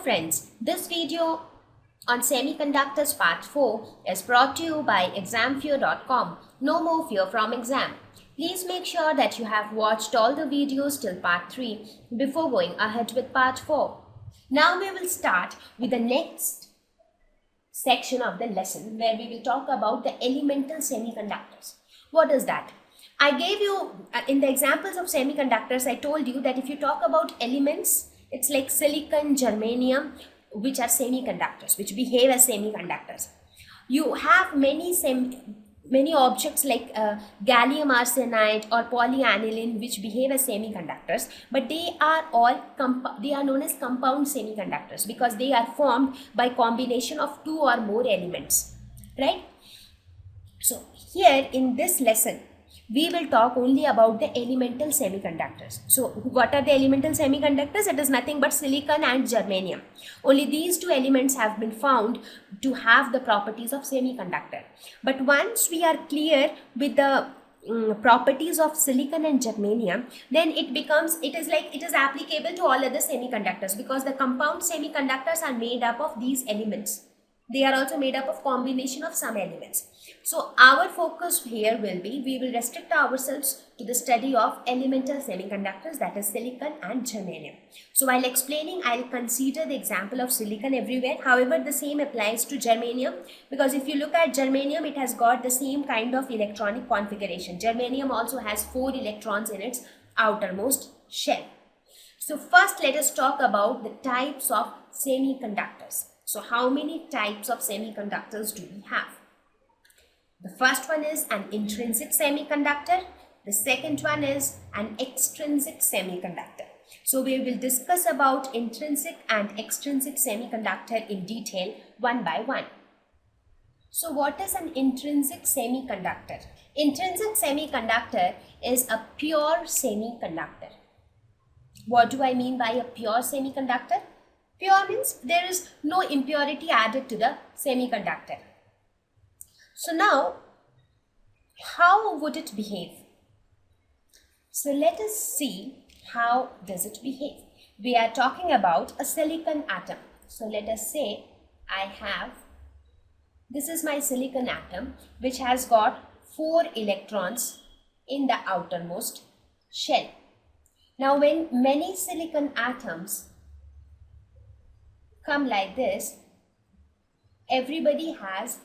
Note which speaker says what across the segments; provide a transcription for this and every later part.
Speaker 1: friends, this video on semiconductors part 4 is brought to you by examfear.com. No more fear from exam. Please make sure that you have watched all the videos till part 3 before going ahead with part 4. Now we will start with the next section of the lesson where we will talk about the elemental semiconductors. What is that? I gave you in the examples of semiconductors, I told you that if you talk about elements, it's like silicon, germanium, which are semiconductors, which behave as semiconductors. You have many objects like gallium arsenide or polyaniline, which behave as semiconductors, but they are known as compound semiconductors because they are formed by combination of two or more elements, right? So here in this lesson, we will talk only about the elemental semiconductors. So what are the elemental semiconductors? It is nothing but silicon and germanium. Only these two elements have been found to have the properties of semiconductor. But once we are clear with the properties of silicon and germanium, then it is applicable to all other semiconductors because the compound semiconductors are made up of these elements. They are also made up of combination of some elements. So our focus here will be, we will restrict ourselves to the study of elemental semiconductors, that is silicon and germanium. So while explaining, I'll consider the example of silicon everywhere. However, the same applies to germanium because if you look at germanium, it has got the same kind of electronic configuration. Germanium also has 4 electrons in its outermost shell. So first let us talk about the types of semiconductors. So how many types of semiconductors do we have? The first one is an intrinsic semiconductor. The second one is an extrinsic semiconductor. So we will discuss about intrinsic and extrinsic semiconductor in detail one by one. So what is an intrinsic semiconductor? Intrinsic semiconductor is a pure semiconductor. What do I mean by a pure semiconductor? Pure means there is no impurity added to the semiconductor. So now, how would it behave? So let us see how does it behave. We are talking about a silicon atom. So let us say this is my silicon atom which has got 4 electrons in the outermost shell. Now when many silicon atoms come like this, everybody has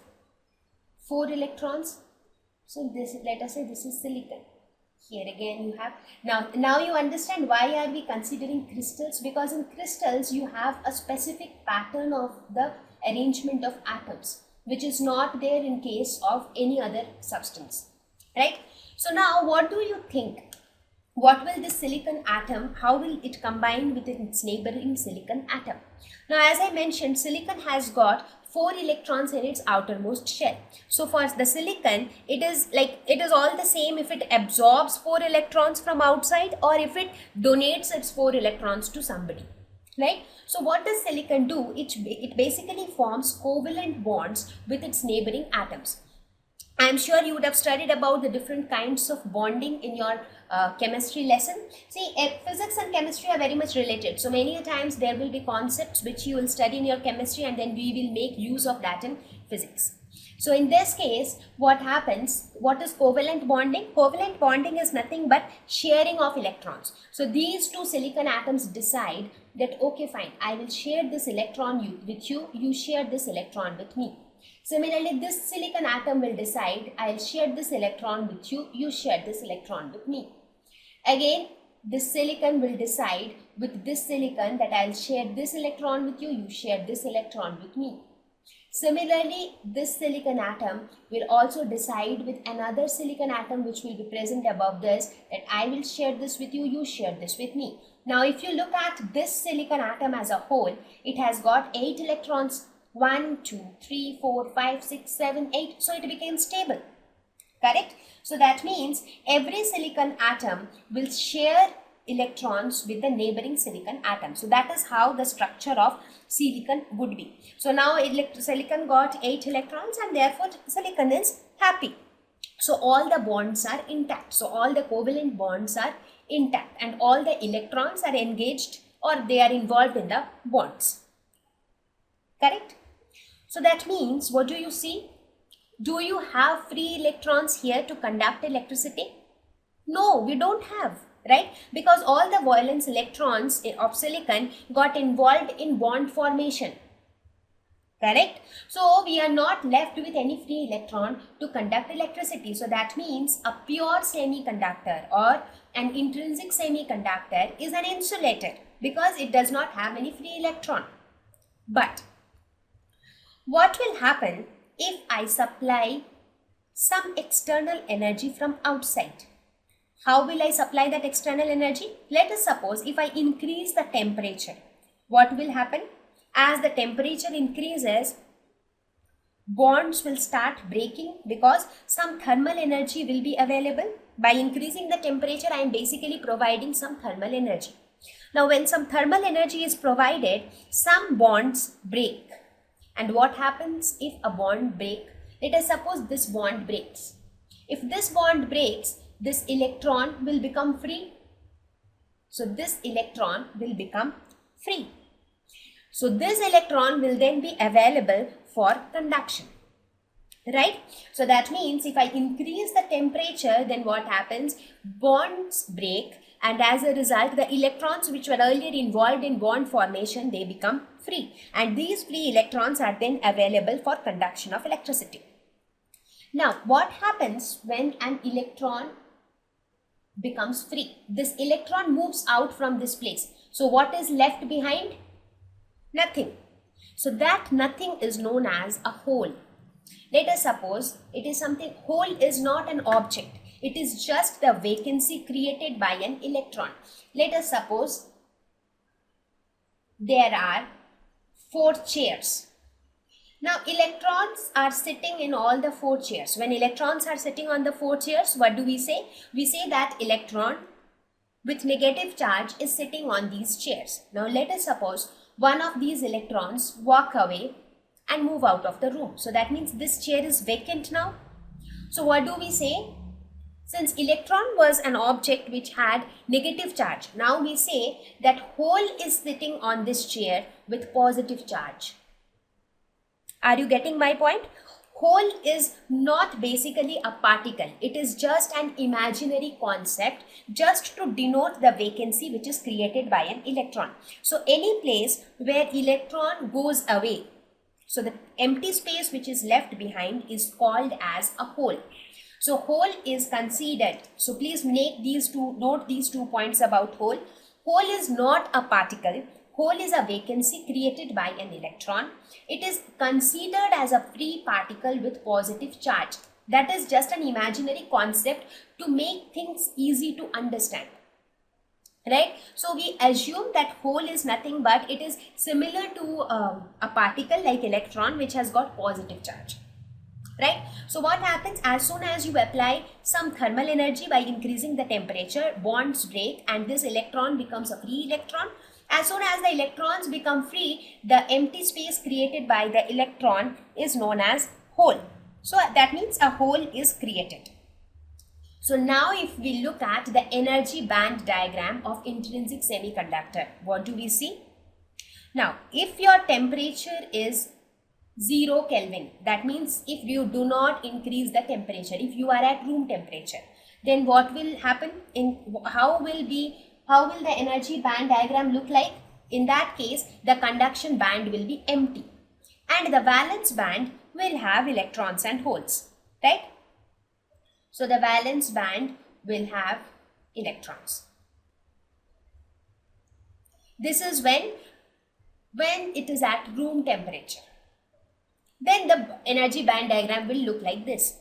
Speaker 1: 4 electrons. So this, let us say this is silicon. Here again you have, now you understand why are we considering crystals, because in crystals you have a specific pattern of the arrangement of atoms which is not there in case of any other substance, right? So now what do you think? What will this silicon atom, how will it combine with its neighboring silicon atom? Now as I mentioned, silicon has got 4 electrons in its outermost shell. So for the silicon, it is all the same if it absorbs 4 electrons from outside or if it donates its 4 electrons to somebody, right? So what does silicon do? It basically forms covalent bonds with its neighboring atoms. I am sure you would have studied about the different kinds of bonding in your chemistry lesson. See, physics and chemistry are very much related. So many times there will be concepts which you will study in your chemistry and then we will make use of that in physics. So in this case, what happens? What is covalent bonding? Covalent bonding is nothing but sharing of electrons. So these two silicon atoms decide that, okay, fine, I will share this electron with you, you share this electron with me. Similarly, this silicon atom will decide, I'll share this electron with you, you share this electron with me. Again, this silicon will decide with this silicon that I'll share this electron with you, you share this electron with me. Similarly, this silicon atom will also decide with another silicon atom which will be present above this that I will share this with you, you share this with me. Now, if you look at this silicon atom as a whole, it has got 8 electrons. 1, 2, 3, 4, 5, 6, 7, 8. So it became stable. Correct? So that means every silicon atom will share electrons with the neighboring silicon atom. So that is how the structure of silicon would be. So now silicon got 8 electrons and therefore silicon is happy. So all the bonds are intact. So all the covalent bonds are intact and all the electrons are engaged or they are involved in the bonds. correct? So that means, what do you see? Do you have free electrons here to conduct electricity? No, we don't have, right? Because all the valence electrons of silicon got involved in bond formation. Correct? So we are not left with any free electron to conduct electricity. So that means a pure semiconductor or an intrinsic semiconductor is an insulator because it does not have any free electron. But what will happen if I supply some external energy from outside? How will I supply that external energy? Let us suppose if I increase the temperature, what will happen? As the temperature increases, bonds will start breaking because some thermal energy will be available. By increasing the temperature, I am basically providing some thermal energy. Now, when some thermal energy is provided, some bonds break. And what happens if a bond breaks? Let us suppose this bond breaks. If this bond breaks, this electron will become free. So this electron will become free. So this electron will then be available for conduction, right? So that means if I increase the temperature, then what happens? Bonds break, and as a result, the electrons which were earlier involved in bond formation, they become free. And these free electrons are then available for conduction of electricity. Now, what happens when an electron becomes free? This electron moves out from this place. So what is left behind? Nothing. So that nothing is known as a hole. Let us suppose it is something. Hole is not an object. It is just the vacancy created by an electron. Let us suppose there are 4 chairs. Now electrons are sitting in all the 4 chairs. When electrons are sitting on the 4 chairs, what do we say? We say that electron with negative charge is sitting on these chairs. Now let us suppose one of these electrons walk away and move out of the room. So that means this chair is vacant now. So what do we say? Since electron was an object which had negative charge, now we say that hole is sitting on this chair with positive charge. Are you getting my point? Hole is not basically a particle. It is just an imaginary concept just to denote the vacancy which is created by an electron. So any place where electron goes away, so the empty space which is left behind is called as a hole. So hole is considered. So please note these 2 points about hole. Hole is not a particle. Hole is a vacancy created by an electron. It is considered as a free particle with positive charge. That is just an imaginary concept to make things easy to understand. Right? So we assume that hole is nothing but it is similar to a particle like electron which has got positive charge. Right? So what happens as soon as you apply some thermal energy by increasing the temperature, bonds break and this electron becomes a free electron. As soon as the electrons become free, the empty space created by the electron is known as hole. So that means a hole is created. So now if we look at the energy band diagram of intrinsic semiconductor, what do we see? Now, if your temperature is 0 Kelvin, that means if you do not increase the temperature, if you are at room temperature, then what will happen? How will the energy band diagram look like? In that case, the conduction band will be empty and the valence band will have electrons and holes, right? So the valence band will have electrons. This is when it is at room temperature. Then the energy band diagram will look like this.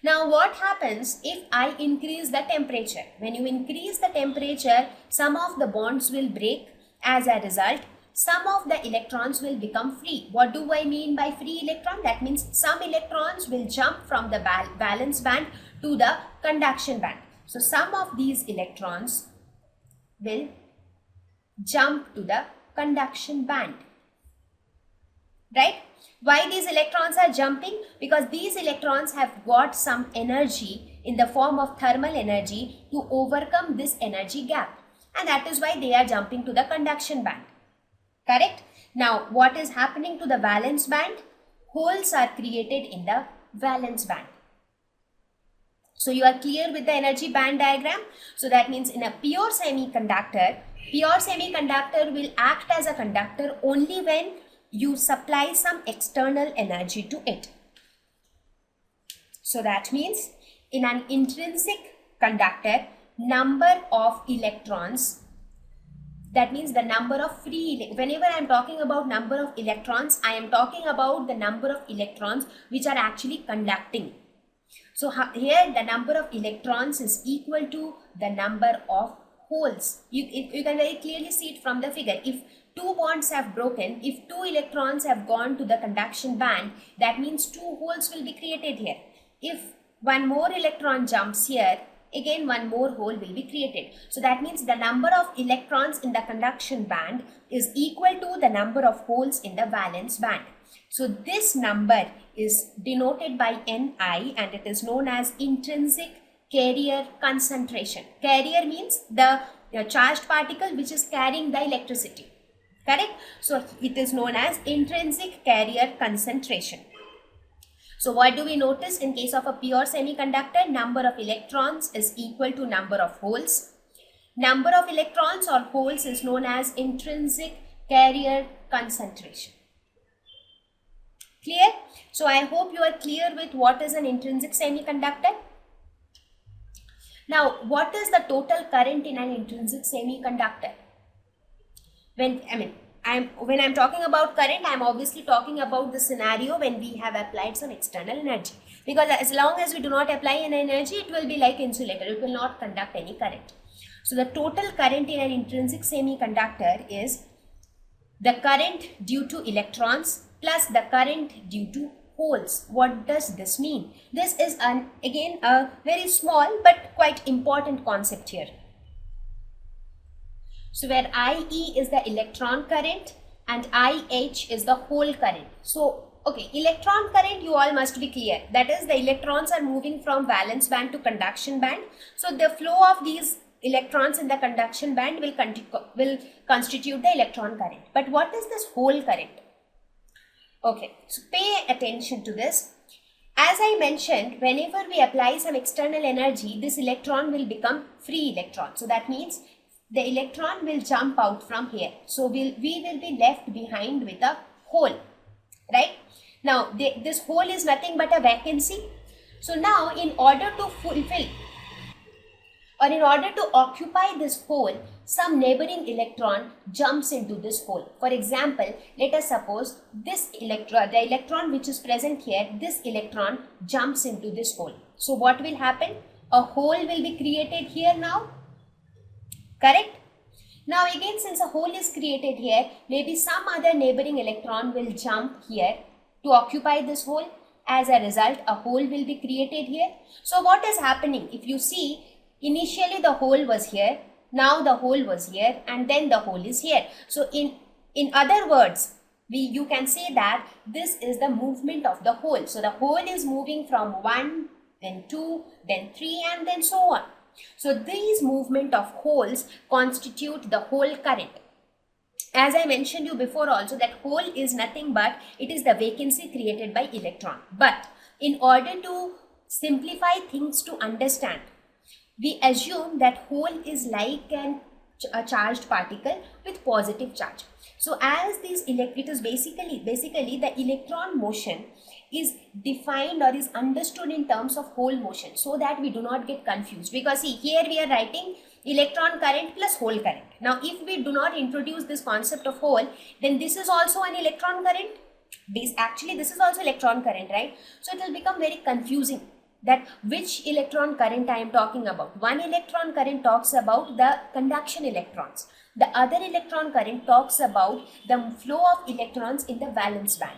Speaker 1: Now what happens if I increase the temperature? When you increase the temperature, some of the bonds will break. As a result, some of the electrons will become free. What do I mean by free electron? That means some electrons will jump from the valence band to the conduction band. So some of these electrons will jump to the conduction band. Right? Why these electrons are jumping? Because these electrons have got some energy in the form of thermal energy to overcome this energy gap. And that is why they are jumping to the conduction band. Correct? Now, what is happening to the valence band? Holes are created in the valence band. So you are clear with the energy band diagram? So that means in a pure semiconductor will act as a conductor only when you supply some external energy to it. So that means in an intrinsic conductor, number of electrons, that means the number of free, whenever I am talking about number of electrons, I am talking about the number of electrons which are actually conducting. So here the number of electrons is equal to the number of holes. You can very clearly see it from the figure. If two bonds have broken, if two electrons have gone to the conduction band, that means two holes will be created here. If one more electron jumps here, again one more hole will be created. So that means the number of electrons in the conduction band is equal to the number of holes in the valence band. So this number is denoted by Ni and it is known as intrinsic carrier concentration. Carrier means the charged particle which is carrying the electricity. Correct? So it is known as intrinsic carrier concentration. So what do we notice in case of a pure semiconductor? Number of electrons is equal to number of holes. Number of electrons or holes is known as intrinsic carrier concentration. Clear? So I hope you are clear with what is an intrinsic semiconductor. Now, what is the total current in an intrinsic semiconductor? When I'm talking about current, I'm obviously talking about the scenario when we have applied some external energy. Because as long as we do not apply any energy, it will be like insulator. It will not conduct any current. So the total current in an intrinsic semiconductor is the current due to electrons plus the current due to holes. What does this mean? This is again a very small but quite important concept here. So where IE is the electron current and IH is the hole current. So okay, electron current you all must be clear. That is, the electrons are moving from valence band to conduction band. So the flow of these electrons in the conduction band will constitute the electron current. But what is this hole current? Okay, so pay attention to this. As I mentioned, whenever we apply some external energy, this electron will become free electron. So that means the electron will jump out from here. So we will be left behind with a hole, right? Now, this hole is nothing but a vacancy. So now, in order to fulfill or in order to occupy this hole, some neighboring electron jumps into this hole. For example, let us suppose this electron, the electron which is present here, this electron jumps into this hole. So what will happen? A hole will be created here now. Correct? Now again, since a hole is created here, maybe some other neighboring electron will jump here to occupy this hole. As a result, a hole will be created here. So what is happening? If you see, initially the hole was here, now the hole was here, and then the hole is here. So in other words, you can say that this is the movement of the hole. So the hole is moving from 1, then 2, then 3, and then so on. So these movement of holes constitute the hole current. As I mentioned you before also, that hole is nothing but it is the vacancy created by electron. But in order to simplify things to understand, we assume that hole is like a charged particle with positive charge. So as it is basically the electron motion is defined or is understood in terms of hole motion, so that we do not get confused. Because see, here we are writing electron current plus hole current. Now if we do not introduce this concept of hole, then this is also an electron current. Actually this is also electron current, right? So it will become very confusing that which electron current I am talking about. One electron current talks about the conduction electrons. The other electron current talks about the flow of electrons in the valence band,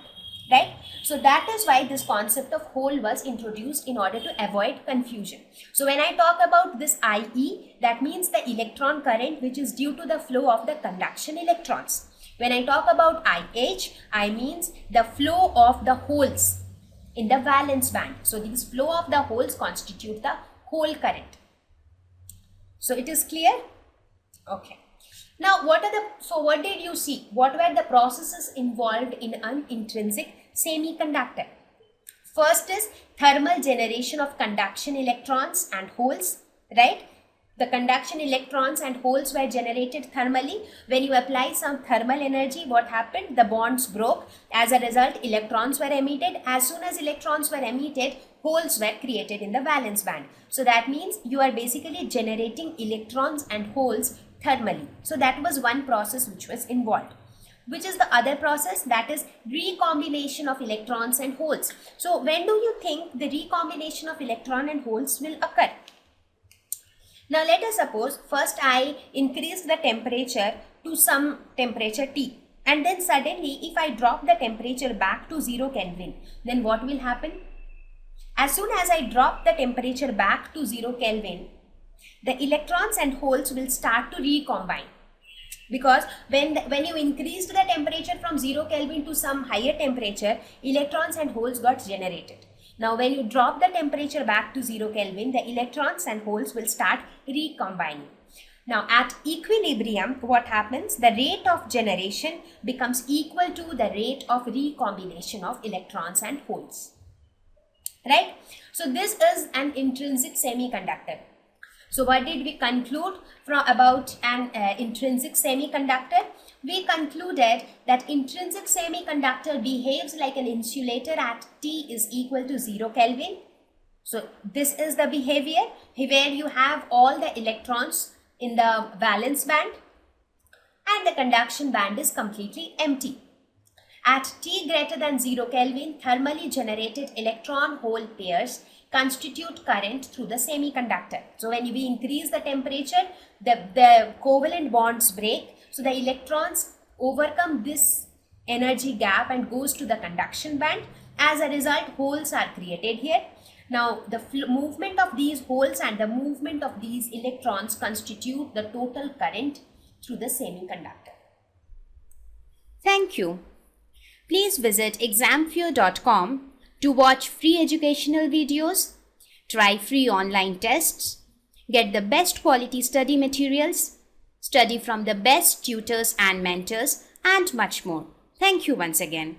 Speaker 1: right? So that is why this concept of hole was introduced in order to avoid confusion. So when I talk about this IE, that means the electron current which is due to the flow of the conduction electrons. When I talk about IH, I means the flow of the holes in the valence band. So these flow of the holes constitute the hole current. So it is clear? Okay. Now, what did you see? What were the processes involved in an intrinsic semiconductor? First is thermal generation of conduction electrons and holes, right? The conduction electrons and holes were generated thermally. When you apply some thermal energy, what happened? The bonds broke. As a result, electrons were emitted. As soon as electrons were emitted, holes were created in the valence band. So that means you are basically generating electrons and holes thermally. So that was one process which was involved. Which is the other process? That is recombination of electrons and holes. So when do you think the recombination of electron and holes will occur? Now let us suppose first I increase the temperature to some temperature T, and then suddenly if I drop the temperature back to 0 Kelvin, then what will happen? As soon as I drop the temperature back to 0 Kelvin, the electrons and holes will start to recombine. Because when you increased the temperature from 0 Kelvin to some higher temperature, electrons and holes got generated. Now when you drop the temperature back to 0 Kelvin, the electrons and holes will start recombining. Now at equilibrium, what happens? The rate of generation becomes equal to the rate of recombination of electrons and holes. Right? So this is an intrinsic semiconductor. So what did we conclude about an intrinsic semiconductor? We concluded that intrinsic semiconductor behaves like an insulator at T is equal to 0 Kelvin. So this is the behavior where you have all the electrons in the valence band and the conduction band is completely empty. At T greater than 0 Kelvin, thermally generated electron-hole pairs constitute current through the semiconductor. So when we increase the temperature, the covalent bonds break. So the electrons overcome this energy gap and goes to the conduction band. As a result, holes are created here. Now the movement of these holes and the movement of these electrons constitute the total current through the semiconductor. Thank you. Please visit examfear.com to watch free educational videos, try free online tests, get the best quality study materials, study from the best tutors and mentors, and much more. Thank you once again.